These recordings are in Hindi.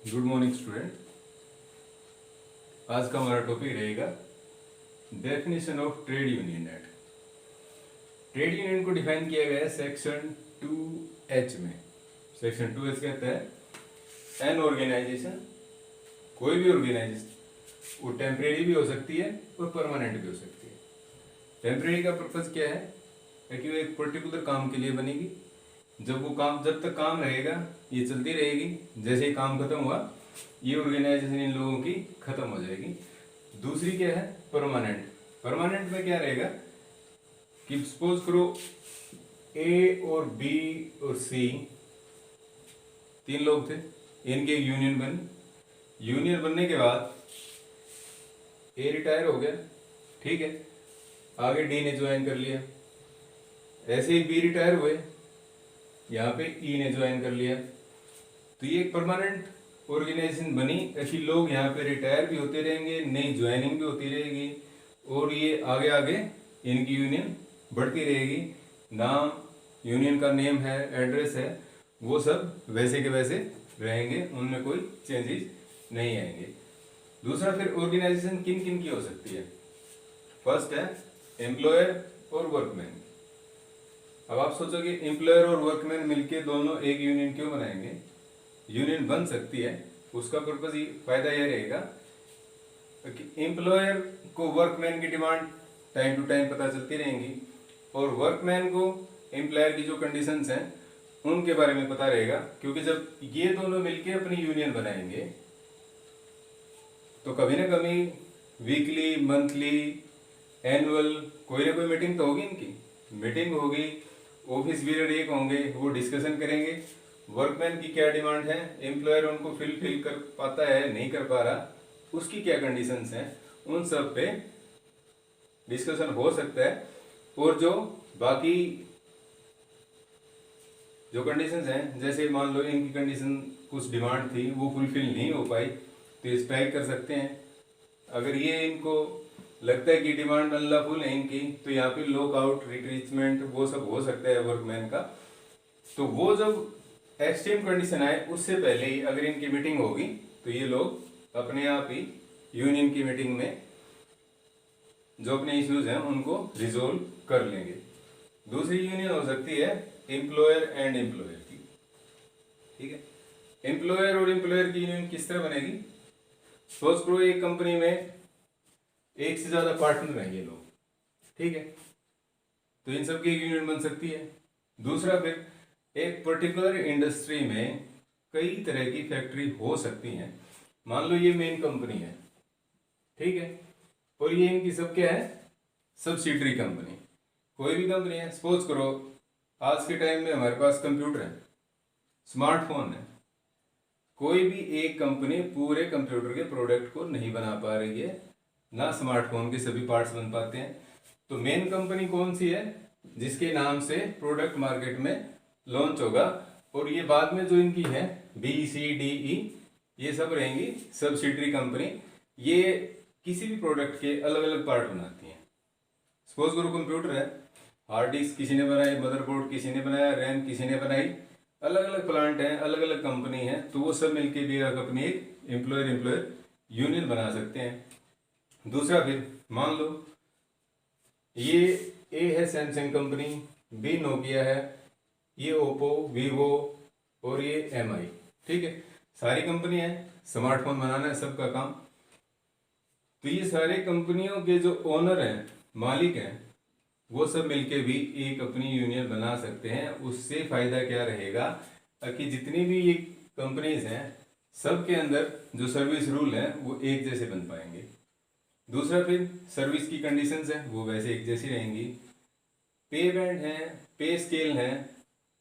Good morning student. आज का हमारा टॉपिक रहेगा definition of trade union act. Trade union को डिफाइन किया गया है सेक्शन 2H में। सेक्शन 2H कहता है एन ऑर्गेनाइजेशन, कोई भी ऑर्गेनाइजेशन, वो टेम्परेरी भी हो सकती है और परमानेंट भी हो सकती है। टेम्परेरी का पर्पज क्या है कि वो एक पर्टिकुलर काम के लिए बनेगी। जब तक काम रहेगा ये चलती रहेगी। जैसे ही काम खत्म हुआ ये ऑर्गेनाइजेशन इन लोगों की खत्म हो जाएगी। दूसरी क्या है परमानेंट। परमानेंट में क्या रहेगा कि सपोज करो ए और बी और सी तीन लोग थे, इनकी एक यूनियन बनी। यूनियन बनने के बाद ए रिटायर हो गया, ठीक है, आगे डी ने ज्वाइन कर लिया। ऐसे ही बी रिटायर हुए, यहाँ पे ई ने ज्वाइन कर लिया। तो ये एक परमानेंट ऑर्गेनाइजेशन बनी। ऐसी लोग यहाँ पे रिटायर भी होते रहेंगे, नई ज्वाइनिंग भी होती रहेगी और ये आगे आगे इनकी यूनियन बढ़ती रहेगी। नाम, यूनियन का नेम है, एड्रेस है, वो सब वैसे के वैसे रहेंगे, उनमें कोई चेंजेस नहीं आएंगे। दूसरा, फिर ऑर्गेनाइजेशन किन किन की हो सकती है। फर्स्ट है एम्प्लॉयर और वर्कमैन। अब आप सोचोगे एम्प्लॉयर और वर्कमैन मिलके दोनों एक यूनियन क्यों बनाएंगे। यूनियन बन सकती है, उसका पर्पज ही फायदा यह रहेगा कि एम्प्लॉयर को वर्कमैन की डिमांड टाइम टू टाइम पता चलती रहेंगी और वर्कमैन को एम्प्लॉयर की जो कंडीशंस हैं उनके बारे में पता रहेगा। क्योंकि जब ये दोनों मिलके अपनी यूनियन बनाएंगे तो कभी ना कभी वीकली, मंथली, एनुअल कोई ना कोई मीटिंग तो होगी, इनकी मीटिंग होगी, ऑफिस पीरियड एक होंगे, वो डिस्कशन करेंगे वर्कमैन की क्या डिमांड है, एम्प्लॉयर उनको फिल कर पाता है नहीं कर पा रहा, उसकी क्या कंडीशंस हैं, उन सब पे डिस्कशन हो सकता है। और जो बाकी जो कंडीशंस हैं, जैसे मान लो इनकी कंडीशन कुछ डिमांड थी वो फुलफिल नहीं हो पाई तो ये स्ट्राइक कर सकते हैं। अगर ये इनको लगता है कि डिमांड अनलॉफुल है इनकी तो यहाँ पे लॉकआउट, रिट्रीचमेंट वो सब हो सकता है वर्कमैन का। तो वो जब एक्सट्रीम कंडीशन आए उससे पहले ही अगर इनकी मीटिंग होगी तो ये लोग अपने आप ही यूनियन की मीटिंग में जो अपने इश्यूज हैं उनको रिजोल्व कर लेंगे। दूसरी यूनियन हो सकती है एम्प्लॉयर एंड एम्प्लॉयर की, ठीक है। एम्प्लॉयर और एम्प्लॉयर की यूनियन किस तरह बनेगी। सपोज करो एक कंपनी में एक से ज्यादा पार्टनर हैं ये लोग, ठीक है, तो इन सब की एक यूनियन बन सकती है। दूसरा, फिर एक पर्टिकुलर इंडस्ट्री में कई तरह की फैक्ट्री हो सकती हैं। मान लो ये मेन कंपनी है, ठीक है, और ये इनकी सब क्या है सब्सिडरी कंपनी। कोई भी कंपनी है, सपोज करो आज के टाइम में हमारे पास कंप्यूटर है, स्मार्टफोन है, कोई भी एक कंपनी पूरे कंप्यूटर के प्रोडक्ट को नहीं बना पा रही है, ना स्मार्टफोन के सभी पार्ट्स बन पाते हैं। तो मेन कंपनी कौन सी है जिसके नाम से प्रोडक्ट मार्केट में लॉन्च होगा, और ये बाद में जो इनकी है BCDE ये सब रहेंगी सब्सिडरी कंपनी। ये किसी भी प्रोडक्ट के अलग अलग पार्ट बनाती हैं। सपोज करो कंप्यूटर है, हार्ड डिस्क किसी ने बनाई, मदरबोर्ड किसी ने बनाया, रैम किसी ने बनाई, अलग अलग प्लांट हैं, अलग अलग कंपनी है, तो वो सब मिलके भी अपनी एक एम्प्लॉयर यूनियन बना सकते हैं। दूसरा, फिर मान लो ये ए है सैमसंग कंपनी, बी नोकिया है, ये ओप्पो, वीवो और ये MI, ठीक है, सारी कंपनी है, स्मार्टफोन बनाना है सबका काम। तो ये सारे कंपनियों के जो ओनर हैं, मालिक हैं, वो सब मिलके भी एक अपनी यूनियन बना सकते हैं। उससे फायदा क्या रहेगा कि जितनी भी ये कंपनीज हैं सब के अंदर जो सर्विस रूल हैं वो एक जैसे बन पाएंगे। दूसरा, फिर सर्विस की कंडीशंस हैं वो वैसे एक जैसी रहेंगी, पे बैंड है, पे स्केल है,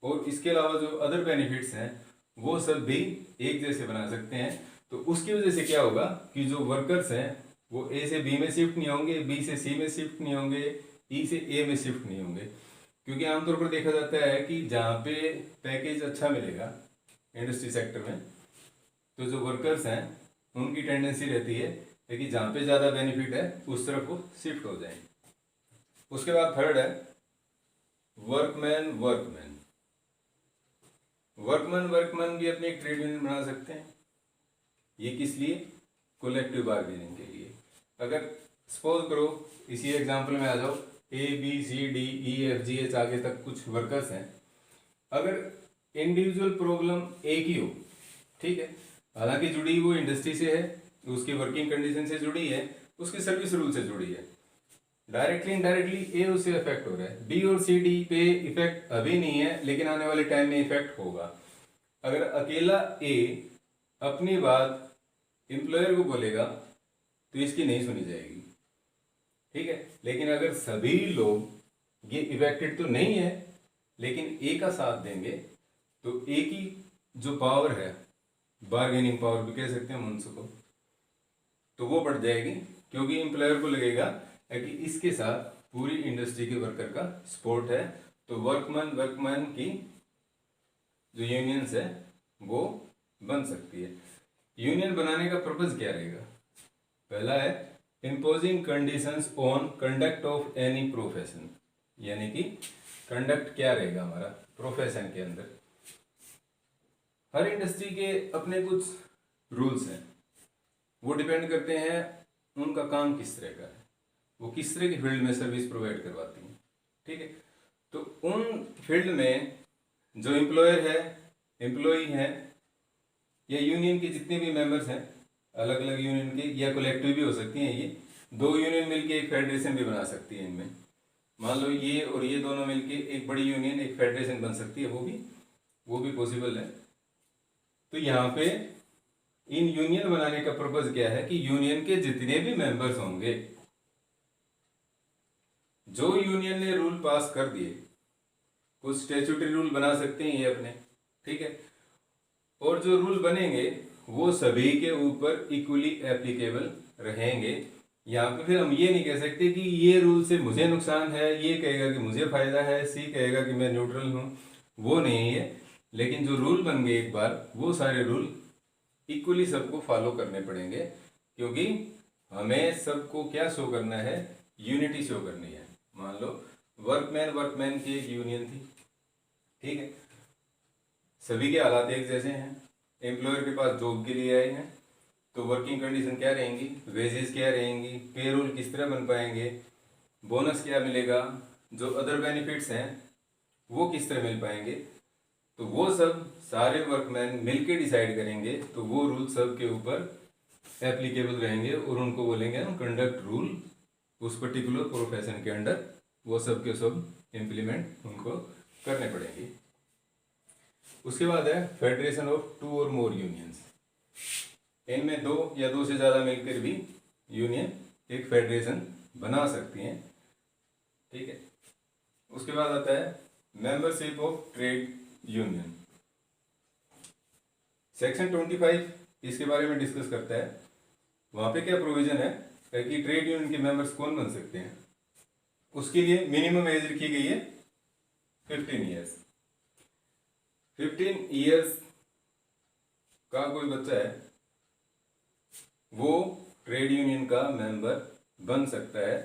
और इसके अलावा जो अदर बेनिफिट्स हैं वो सब भी एक जैसे बना सकते हैं। तो उसकी वजह से क्या होगा कि जो वर्कर्स हैं वो ए से बी में शिफ्ट नहीं होंगे, बी से सी में शिफ्ट नहीं होंगे, ई से ए में शिफ्ट नहीं होंगे। क्योंकि आमतौर पर देखा जाता है कि जहाँ पे पैकेज अच्छा मिलेगा इंडस्ट्री सेक्टर में, तो जो वर्कर्स हैं उनकी टेंडेंसी रहती है कि जहाँ पे ज़्यादा बेनिफिट है उस तरफ वो शिफ्ट हो जाए। उसके बाद थर्ड है वर्कमैन वर्कमैन। वर्कमैन वर्कमैन भी अपनी एक ट्रेड यूनियन बना सकते हैं। ये किस लिए? कलेक्टिव बार्गेनिंग के लिए। अगर सपोज करो इसी एग्जांपल में आ जाओ, ABCDEFGH आगे तक कुछ वर्कर्स हैं, अगर इंडिविजुअल प्रॉब्लम एक ही हो, ठीक है, हालांकि जुड़ी वो इंडस्ट्री से है, उसकी वर्किंग कंडीशन से जुड़ी है, उसकी सर्विस रूल से जुड़ी है, डायरेक्टली इनडायरेक्टली ए उससे इफेक्ट हो रहा है, बी और सी डी पे इफेक्ट अभी नहीं है लेकिन आने वाले टाइम में इफेक्ट होगा। अगर अकेला ए अपनी बात एम्प्लॉयर को बोलेगा तो इसकी नहीं सुनी जाएगी, ठीक है। लेकिन अगर सभी लोग, ये इफेक्टेड तो नहीं है लेकिन ए का साथ देंगे तो ए की जो पावर है, बार्गेनिंग पावर भी कह सकते हैं मुंसो को, तो वो बढ़ जाएगी, क्योंकि एम्प्लॉयर को लगेगा कि इसके साथ पूरी इंडस्ट्री के वर्कर का सपोर्ट है। तो वर्कमैन की जो यूनियंस है वो बन सकती है। यूनियन बनाने का पर्पज क्या रहेगा? पहला है imposing conditions on conduct of any profession, यानी कि कंडक्ट क्या रहेगा हमारा प्रोफेशन के अंदर। हर इंडस्ट्री के अपने कुछ रूल्स हैं, वो डिपेंड करते हैं उनका काम किस तरह का है, वो किस तरह की फील्ड में सर्विस प्रोवाइड करवाती हैं, ठीक है। तो उन फील्ड में जो एम्प्लॉयर है, एम्प्लॉई है, या यूनियन के जितने भी मेंबर्स हैं, अलग अलग यूनियन के या कलेक्टिव भी हो सकती हैं, ये दो यूनियन मिलके एक फेडरेशन भी बना सकती है। इनमें मान लो ये और ये दोनों मिलके एक बड़ी यूनियन, एक फेडरेशन बन सकती है, वो भी पॉसिबल है। तो यहाँ पे इन यूनियन बनाने का पर्पज क्या है कि यूनियन के जितने भी मेंबर्स होंगे, जो यूनियन ने रूल पास कर दिए, कुछ स्टैट्यूटरी रूल बना सकते हैं ये अपने, ठीक है, और जो रूल बनेंगे वो सभी के ऊपर इक्वली एप्लीकेबल रहेंगे। यहाँ पे फिर हम ये नहीं कह सकते कि ये रूल से मुझे नुकसान है, ये कहेगा कि मुझे फायदा है, सी कहेगा कि मैं न्यूट्रल हूँ, वो नहीं है। लेकिन जो रूल बन गए एक बार, वो सारे रूल इक्वली सबको फॉलो करने पड़ेंगे, क्योंकि हमें सबको क्या शो करना है? यूनिटी शो करनी है। मान लो वर्कमैन की एक यूनियन थी, ठीक है, सभी के हालात एक जैसे हैं, एम्प्लॉयर के पास जॉब के लिए आए हैं, तो वर्किंग कंडीशन क्या रहेंगी, वेजेस क्या रहेंगी, पेरोल किस तरह बन पाएंगे, बोनस क्या मिलेगा, जो अदर बेनिफिट्स हैं वो किस तरह मिल पाएंगे, तो वो सब सारे वर्कमैन मिलके डिसाइड करेंगे। तो वो रूल सब के ऊपर एप्लीकेबल रहेंगे और उनको बोलेंगे हम कंडक्ट रूल। उस पर्टिकुलर प्रोफेशन के अंडर वो सब के सब इम्प्लीमेंट उनको करने पड़ेंगे। उसके बाद है फेडरेशन ऑफ 2 और मोर यूनियंस। इनमें 2 या 2 से ज़्यादा मिलकर भी यूनियन एक फेडरेशन बना सकती हैं, ठीक है। उसके बाद आता है membership of trade union. Section 25 इसके बारे में डिस्कस करता है। वहाँ पे क्या प्रोविजन है कि ट्रेड यूनियन के मेंबर्स कौन बन सकते हैं। उसके लिए मिनिमम एज रखी गई है 15 ईयर्स। 15 ईयर्स का कोई बच्चा है वो ट्रेड यूनियन का मेंबर बन सकता है,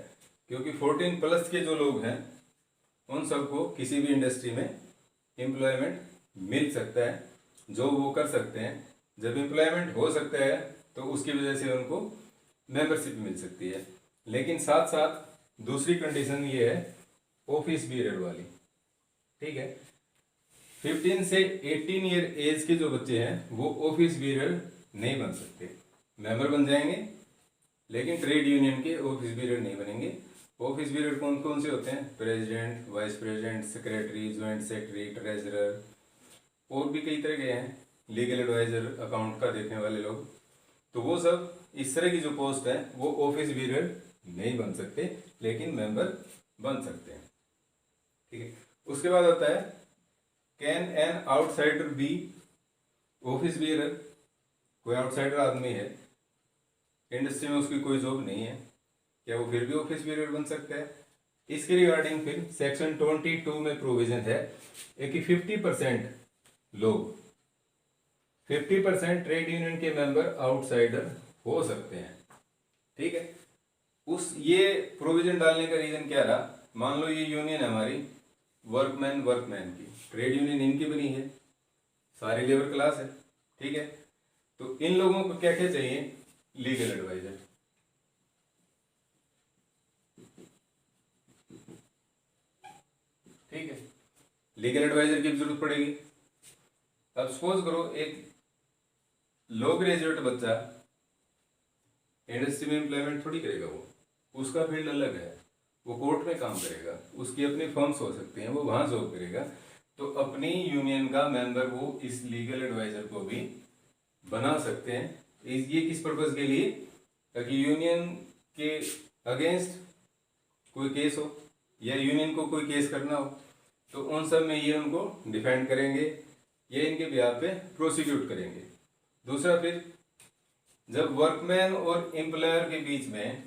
क्योंकि 14 प्लस के जो लोग हैं उन सबको किसी भी इंडस्ट्री में एम्प्लॉयमेंट मिल सकता है, जो वो कर सकते हैं। जब एम्प्लॉयमेंट हो सकता है तो उसकी वजह से उनको मेंबरशिप मिल सकती है। लेकिन साथ साथ दूसरी कंडीशन ये है ऑफिस पीरियड वाली, ठीक है। 15 से 18 ईयर एज के जो बच्चे हैं वो ऑफिस पीरियड नहीं बन सकते, मेंबर बन जाएंगे लेकिन ट्रेड यूनियन के ऑफिस पीरियड नहीं बनेंगे। ऑफिस पीरियड कौन कौन से होते हैं? President, vice president, secretary, joint secretary, treasurer, और भी कई तरह के हैं, लीगल एडवाइजर, अकाउंट का देखने वाले लोग। तो वो सब इस तरह की जो पोस्ट है वो ऑफिस पीरियड नहीं बन सकते लेकिन मेंबर बन सकते हैं, ठीक है। उसके बाद आता है can an outsider be office period. कोई आउटसाइडर आदमी है, इंडस्ट्री में उसकी कोई जॉब नहीं है, क्या वो फिर भी ऑफिस पीरियड बन सकता है? इसके रिगार्डिंग फिर सेक्शन 22 में प्रोविजन है कि 50% लोग, 50% ट्रेड यूनियन के मेंबर आउटसाइडर हो सकते हैं, ठीक है। उस ये प्रोविजन डालने का रीजन क्या रहा? मान लो ये यूनियन हमारी वर्कमैन की, ट्रेड यूनियन इनकी बनी है, सारी लेबर क्लास है, ठीक है। तो इन लोगों को क्या क्या चाहिए? Legal adviser. ठीक है, लीगल एडवाइजर की जरूरत पड़ेगी। अब सपोज करो एक लो ग्रेजुएट बच्चा इंडस्ट्री में एम्प्लॉयमेंट थोड़ी करेगा, वो उसका फील्ड अलग है, वो कोर्ट में काम करेगा, उसकी अपनी फर्म्स हो सकती हैं, वो वहां जॉब करेगा। तो अपनी यूनियन का मेंबर वो इस लीगल एडवाइजर को भी बना सकते हैं। ये किस पर्पज के लिए? ताकि यूनियन के अगेंस्ट कोई केस हो या यूनियन को कोई केस करना हो, तो उन सब में ये उनको डिफेंड करेंगे, ये इनके बिहाफ पे प्रोसिक्यूट करेंगे। दूसरा, फिर जब वर्कमैन और एम्प्लॉयर के बीच में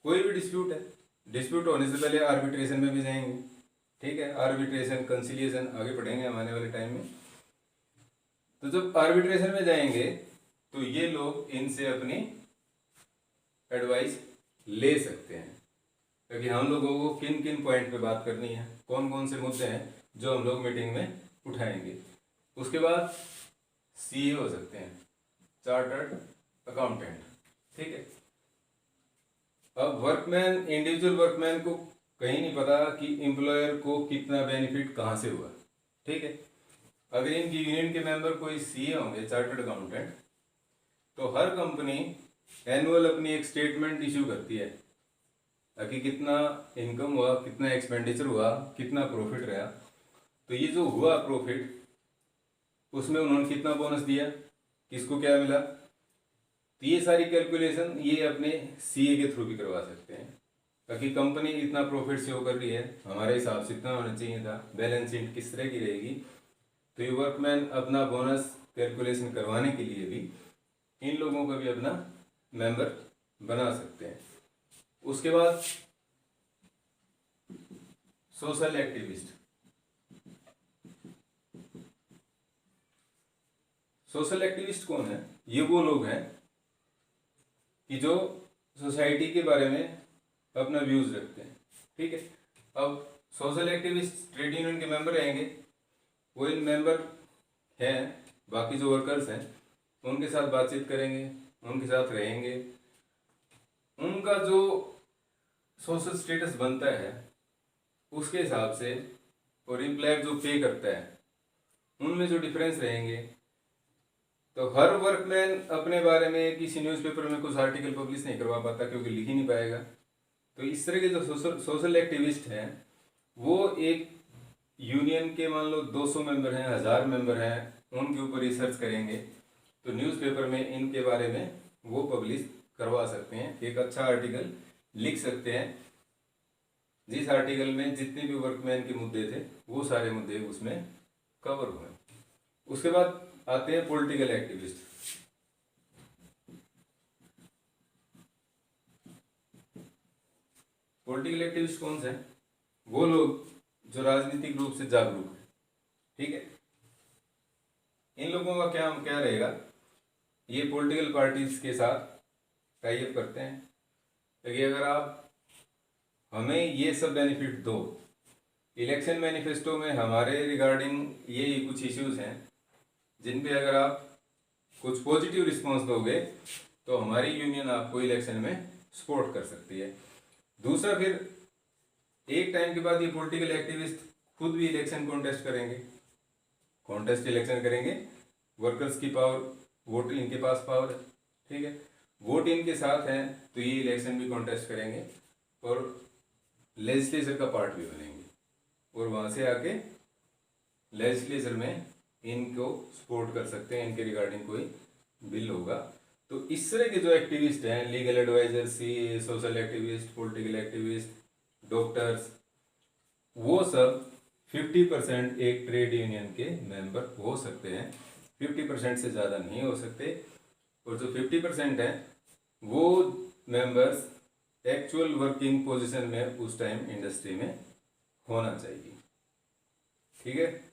कोई भी डिस्प्यूट है, डिस्प्यूट होने से पहले आर्बिट्रेशन में भी जाएंगे। ठीक है, आर्बिट्रेशन कंसिलिएशन आगे पढ़ेंगे हम आने वाले टाइम में। तो जब आर्बिट्रेशन में जाएंगे तो ये लोग इनसे अपनी एडवाइस ले सकते हैं, क्योंकि हम लोगों को किन किन पॉइंट पे बात करनी है, कौन कौन से मुद्दे हैं जो हम लोग मीटिंग में उठाएंगे। उसके बाद सीए हो सकते हैं, चार्टर्ड अकाउंटेंट। ठीक है, अब वर्कमैन, इंडिविजुअल वर्कमैन को कहीं नहीं पता कि एम्प्लॉयर को कितना बेनिफिट कहाँ से हुआ। ठीक है, अगर इनकी यूनियन के मेंबर कोई सीए होंगे, चार्टर्ड अकाउंटेंट, तो हर कंपनी एनुअल अपनी एक स्टेटमेंट इश्यू करती है ताकि कितना इनकम हुआ, कितना एक्सपेंडिचर हुआ, कितना प्रॉफिट रहा। तो ये जो हुआ प्रॉफिट, उसमें उन्होंने कितना बोनस दिया, किसको क्या मिला, तो ये सारी कैलकुलेशन ये अपने सीए के थ्रू भी करवा सकते हैं। ताकि कंपनी इतना प्रॉफिट शो कर रही है, हमारे हिसाब से इतना होना चाहिए था, बैलेंस शीट किस तरह की रहेगी। तो ये वर्कमैन अपना बोनस कैलकुलेशन करवाने के लिए भी इन लोगों को भी अपना मेंबर बना सकते हैं। उसके बाद सोशल एक्टिविस्ट। सोशल एक्टिविस्ट कौन है? ये वो लोग हैं कि जो सोसाइटी के बारे में अपना व्यूज रखते हैं। ठीक है, अब सोशल एक्टिविस्ट ट्रेड यूनियन के मेंबर रहेंगे, वो इन मेंबर हैं, बाकी जो वर्कर्स हैं उनके साथ बातचीत करेंगे, उनके साथ रहेंगे, उनका जो सोशल स्टेटस बनता है उसके हिसाब से, और एम्प्लॉयर जो पे करता है उनमें जो डिफरेंस रहेंगे। तो हर वर्कमैन अपने बारे में किसी न्यूज़पेपर में कुछ आर्टिकल पब्लिश नहीं करवा पाता क्योंकि लिख ही नहीं पाएगा। तो इस तरह के जो सोशल एक्टिविस्ट हैं वो एक यूनियन के मान लो 200 मेंबर हैं, 1000 मेंबर हैं, उनके ऊपर रिसर्च करेंगे, तो न्यूज़पेपर में इनके बारे में वो पब्लिश करवा सकते हैं, एक अच्छा आर्टिकल लिख सकते हैं जिस आर्टिकल में जितने भी वर्कमैन के मुद्दे थे वो सारे मुद्दे उसमें कवर हुए। उसके बाद आते हैं पॉलिटिकल एक्टिविस्ट। पॉलिटिकल एक्टिविस्ट कौन से हैं? वो लोग जो राजनीतिक रूप से जागरूक है। ठीक है, इन लोगों का क्या क्या रहेगा, ये पॉलिटिकल पार्टीज के साथ टाई अप करते हैं क्योंकि अगर आप हमें ये सब बेनिफिट दो, इलेक्शन मैनिफेस्टो में हमारे रिगार्डिंग ये कुछ इश्यूज हैं जिन पे अगर आप कुछ पॉजिटिव रिस्पांस दोगे तो हमारी यूनियन आपको इलेक्शन में सपोर्ट कर सकती है। दूसरा, फिर एक टाइम के बाद ये पॉलिटिकल एक्टिविस्ट खुद भी इलेक्शन कॉन्टेस्ट करेंगे, कॉन्टेस्ट इलेक्शन करेंगे, वर्कर्स की पावर, वोट इनके पास पावर है। ठीक है, वोट इनके साथ हैं तो ये इलेक्शन भी कॉन्टेस्ट करेंगे और लेजिस्लेचर का पार्ट भी बनेंगे और वहाँ से आके लेजिस्लेचर में इनको सपोर्ट कर सकते हैं, इनके रिगार्डिंग कोई बिल होगा। तो इस तरह के जो एक्टिविस्ट हैं, legal adviser, CA, social activist, political activist, doctors, वो सब 50% एक ट्रेड यूनियन के मेंबर हो सकते हैं, 50% से ज़्यादा नहीं हो सकते। और जो 50% हैं वो मेंबर्स एक्चुअल वर्किंग पोजीशन में उस टाइम इंडस्ट्री में होना चाहिए। ठीक है,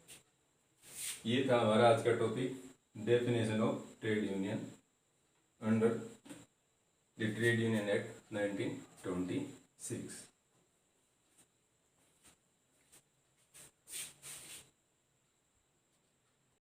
ये था हमारा आज का topic, definition of trade union under the trade union act 1926।